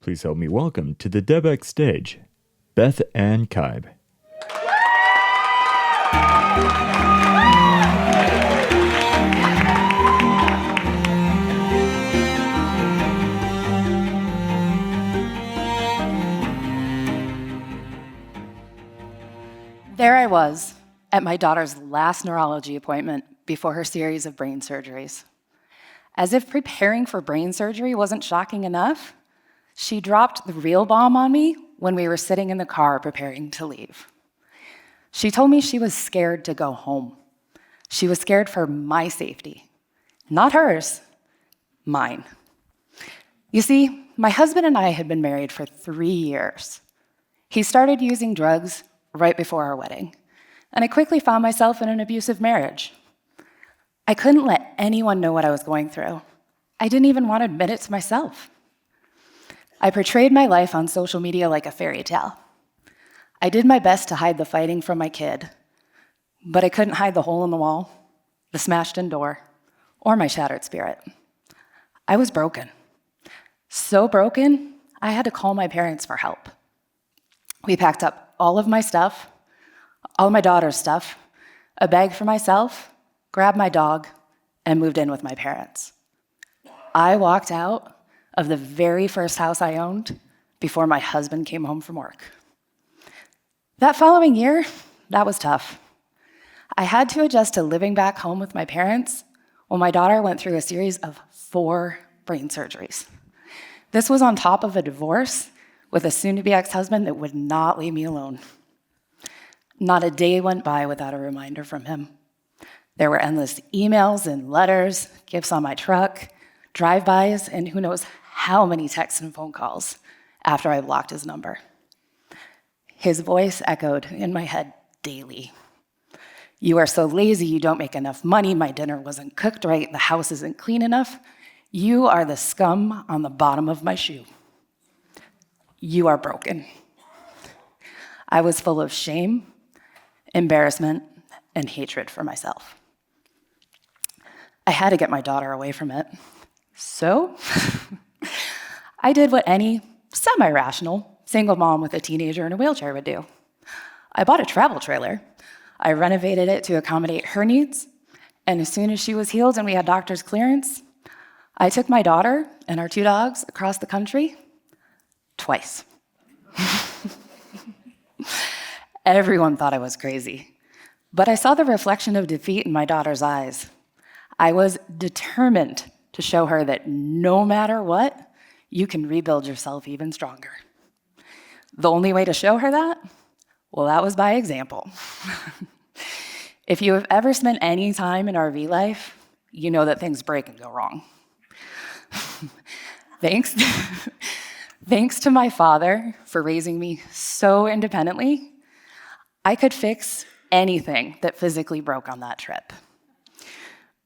please help me welcome to the DEBx stage, Beth Ann Kaib. There I was at my daughter's last neurology appointment before her series of brain surgeries. As if preparing for brain surgery wasn't shocking enough, she dropped the real bomb on me when we were sitting in the car preparing to leave. She told me she was scared to go home. She was scared for my safety. Not hers, mine. You see, my husband and I had been married for 3 years. He started using drugs right before our wedding, and I quickly found myself in an abusive marriage. I couldn't let anyone know what I was going through. I didn't even want to admit it to myself. I portrayed my life on social media like a fairy tale. I did my best to hide the fighting from my kid, but I couldn't hide the hole in the wall, the smashed-in door, or my shattered spirit. I was broken. So broken, I had to call my parents for help. We packed up all of my stuff, all of my daughter's stuff, a bag for myself, grabbed my dog, and moved in with my parents. I walked out of the very first house I owned before my husband came home from work. That following year, that was tough. I had to adjust to living back home with my parents while my daughter went through a series of 4 brain surgeries. This was on top of a divorce with a soon-to-be ex-husband that would not leave me alone. Not a day went by without a reminder from him. There were endless emails and letters, gifts on my truck, drive-bys, and who knows how many texts and phone calls after I blocked his number. His voice echoed in my head daily. You are so lazy, you don't make enough money, my dinner wasn't cooked right, the house isn't clean enough. You are the scum on the bottom of my shoe. You are broken. I was full of shame, embarrassment, and hatred for myself. I had to get my daughter away from it. So I did what any semi-rational single mom with a teenager in a wheelchair would do. I bought a travel trailer. I renovated it to accommodate her needs, and as soon as she was healed and we had doctor's clearance, I took my daughter and our 2 dogs across the country twice. Everyone thought I was crazy, but I saw the reflection of defeat in my daughter's eyes. I was determined to show her that no matter what, you can rebuild yourself even stronger. The only way to show her that? Well, that was by example. If you have ever spent any time in RV life, you know that things break and go wrong. Thanks to my father for raising me so independently, I could fix anything that physically broke on that trip.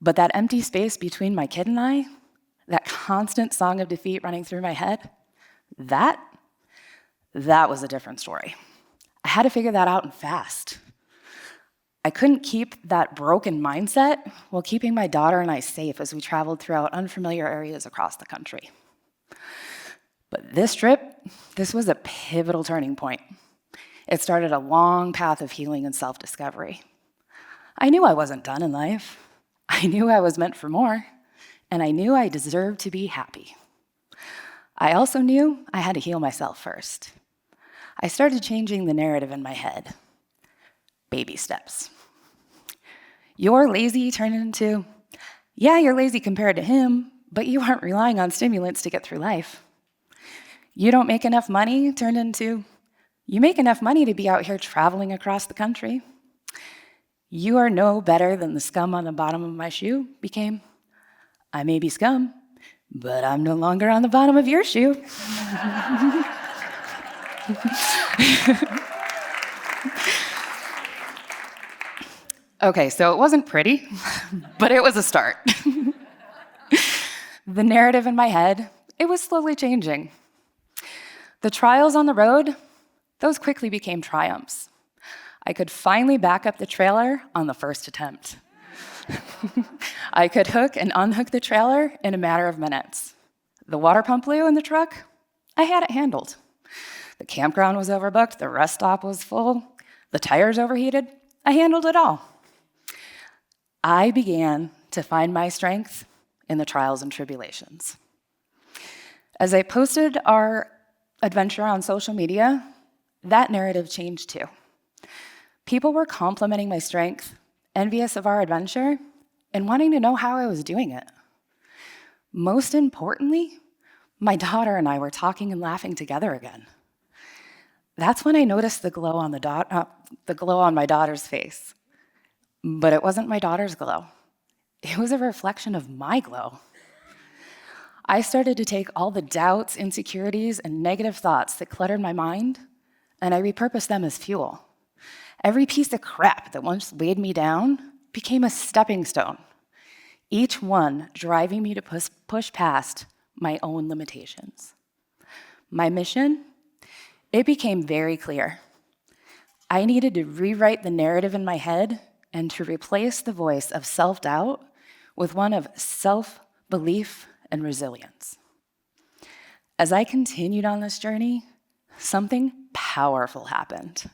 But that empty space between my kid and I, that constant song of defeat running through my head, that was a different story. I had to figure that out and fast. I couldn't keep that broken mindset while keeping my daughter and I safe as we traveled throughout unfamiliar areas across the country. But this trip, this was a pivotal turning point. It started a long path of healing and self-discovery. I knew I wasn't done in life. I knew I was meant for more, and I knew I deserved to be happy. I also knew I had to heal myself first. I started changing the narrative in my head. Baby steps. You're lazy turned into, yeah, you're lazy compared to him, but you aren't relying on stimulants to get through life. You don't make enough money turned into, you make enough money to be out here traveling across the country. You are no better than the scum on the bottom of my shoe became, I may be scum, but I'm no longer on the bottom of your shoe. Okay, so it wasn't pretty, but it was a start. The narrative in my head, it was slowly changing. The trials on the road, those quickly became triumphs. I could finally back up the trailer on the first attempt. I could hook and unhook the trailer in a matter of minutes. The water pump blew in the truck, I had it handled. The campground was overbooked, the rest stop was full, the tires overheated. I handled it all. I began to find my strength in the trials and tribulations. As I posted our adventure on social media, that narrative changed too. People were complimenting my strength, envious of our adventure, and wanting to know how I was doing it. Most importantly, my daughter and I were talking and laughing together again. That's when I noticed the glow on my daughter's face. But it wasn't my daughter's glow. It was a reflection of my glow. I started to take all the doubts, insecurities, and negative thoughts that cluttered my mind, and I repurposed them as fuel. Every piece of crap that once weighed me down became a stepping stone, each one driving me to push past my own limitations. My mission, it became very clear. I needed to rewrite the narrative in my head and to replace the voice of self-doubt with one of self-belief and resilience. As I continued on this journey, something powerful happened.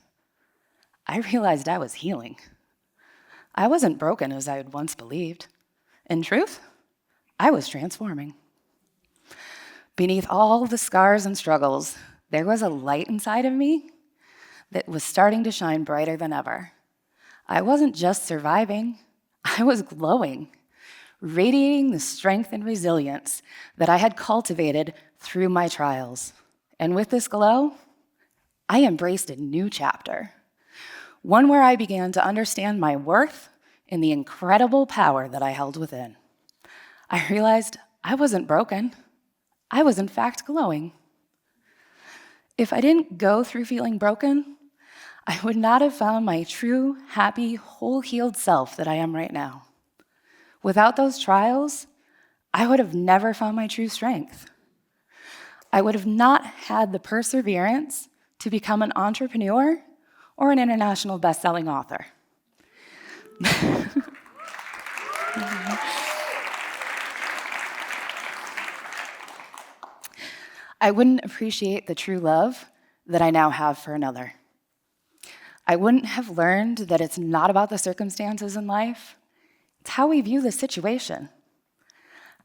I realized I was healing. I wasn't broken as I had once believed. In truth, I was transforming. Beneath all the scars and struggles, there was a light inside of me that was starting to shine brighter than ever. I wasn't just surviving, I was glowing, radiating the strength and resilience that I had cultivated through my trials. And with this glow, I embraced a new chapter, one where I began to understand my worth and the incredible power that I held within. I realized I wasn't broken. I was in fact glowing. If I didn't go through feeling broken, I would not have found my true, happy, whole-healed self that I am right now. Without those trials, I would have never found my true strength. I would have not had the perseverance to become an entrepreneur or an international best-selling author. I wouldn't appreciate the true love that I now have for another. I wouldn't have learned that it's not about the circumstances in life, it's how we view the situation.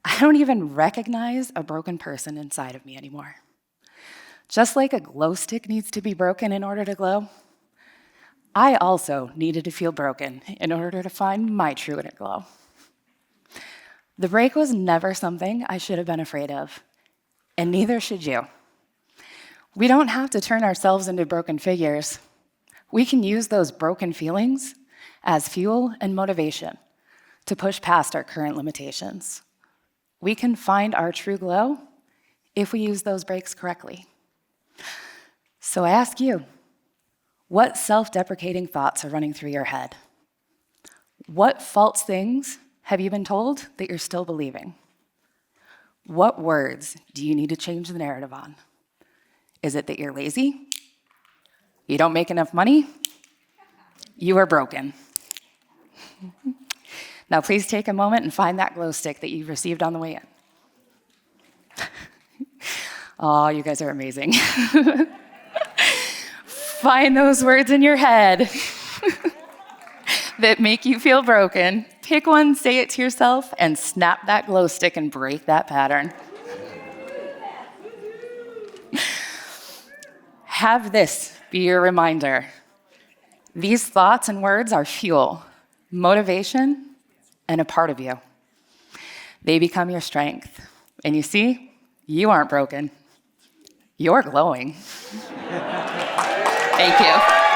I don't even recognize a broken person inside of me anymore. Just like a glow stick needs to be broken in order to glow, I also needed to feel broken in order to find my true inner glow. The break was never something I should have been afraid of, and neither should you. We don't have to turn ourselves into broken figures. We can use those broken feelings as fuel and motivation to push past our current limitations. We can find our true glow if we use those breaks correctly. So I ask you, what self-deprecating thoughts are running through your head? What false things have you been told that you're still believing? What words do you need to change the narrative on? Is it that you're lazy? You don't make enough money? You are broken. Now please take a moment and find that glow stick that you received on the way in. Oh, you guys are amazing. Find those words in your head that make you feel broken. Pick one, say it to yourself, and snap that glow stick and break that pattern. Have this be your reminder. These thoughts and words are fuel, motivation, and a part of you. They become your strength. And you see, you aren't broken. You're glowing. Thank you.